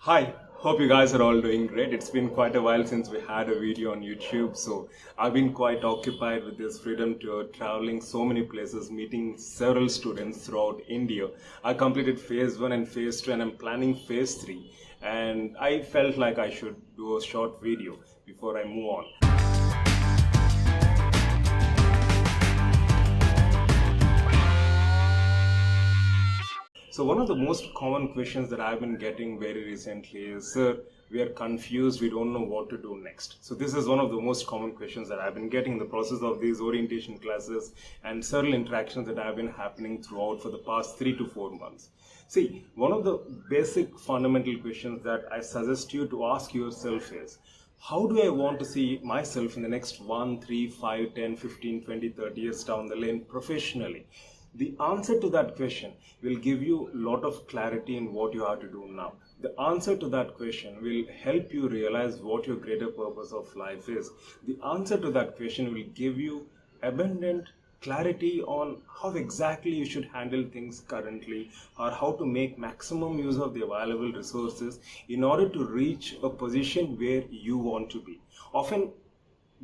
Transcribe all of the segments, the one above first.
Hi, hope you guys are all doing great. It's been quite a while since we had a video on YouTube, so I've been quite occupied with this freedom tour, traveling so many places, meeting several students throughout India. I completed phase 1 and phase 2 and I'm planning phase 3, and I felt like I should do a short video before I move on. So one of the most common questions that I've been getting very recently is, sir, we are confused, we don't know what to do next. So this is one of the most common questions that I've been getting in the process of these orientation classes and several interactions that have been happening throughout for the past 3 to 4 months. See, one of the basic fundamental questions that I suggest you to ask yourself is, how do I want to see myself in the next 1, 3, 5, 10, 15, 20, 30 years down the lane professionally? The answer to that question will give you a lot of clarity in what you have to do now. The answer to that question will help you realize what your greater purpose of life is. The answer to that question will give you abundant clarity on how exactly you should handle things currently, or how to make maximum use of the available resources in order to reach a position where you want to be. Often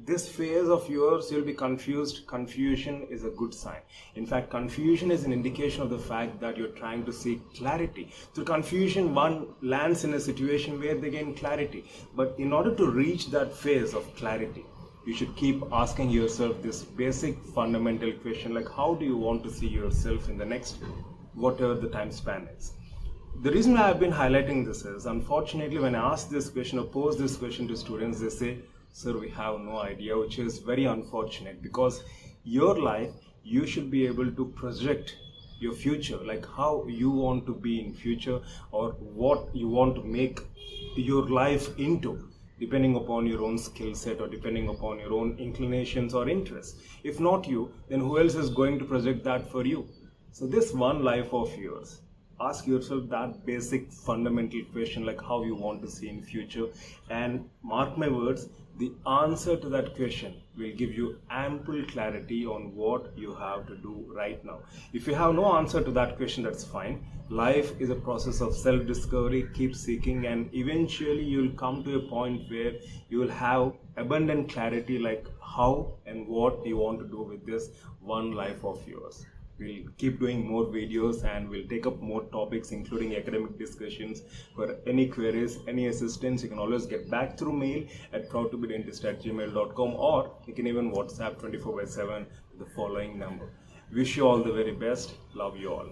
this phase of yours, you'll be confused. Confusion is a good sign. In fact, confusion is an indication of the fact that you're trying to seek clarity. Through confusion, one lands in a situation where they gain clarity. But in order to reach that phase of clarity, you should keep asking yourself this basic fundamental question, like how do you want to see yourself in the next whatever the time span is. The reason why I've been highlighting this is, unfortunately, when I ask this question or pose this question to students, they say, sir, we have no idea, which is very unfortunate, because your life, you should be able to project your future, like how you want to be in future or what you want to make your life into, depending upon your own skill set or depending upon your own inclinations or interests. If not you, then who else is going to project that for you? So this one life of yours, ask yourself that basic fundamental question, like how you want to see in future, and mark my words, the answer to that question will give you ample clarity on what you have to do right now. If you have no answer to that question, that's fine. Life is a process of self-discovery. Keep seeking, and eventually you'll come to a point where you will have abundant clarity, like how and what you want to do with this one life of yours. We'll keep doing more videos and we'll take up more topics, including academic discussions. For any queries, any assistance, you can always get back through mail at proudtobedentist@gmail.com, or you can even WhatsApp 24/7 to the following number. Wish you all the very best. Love you all.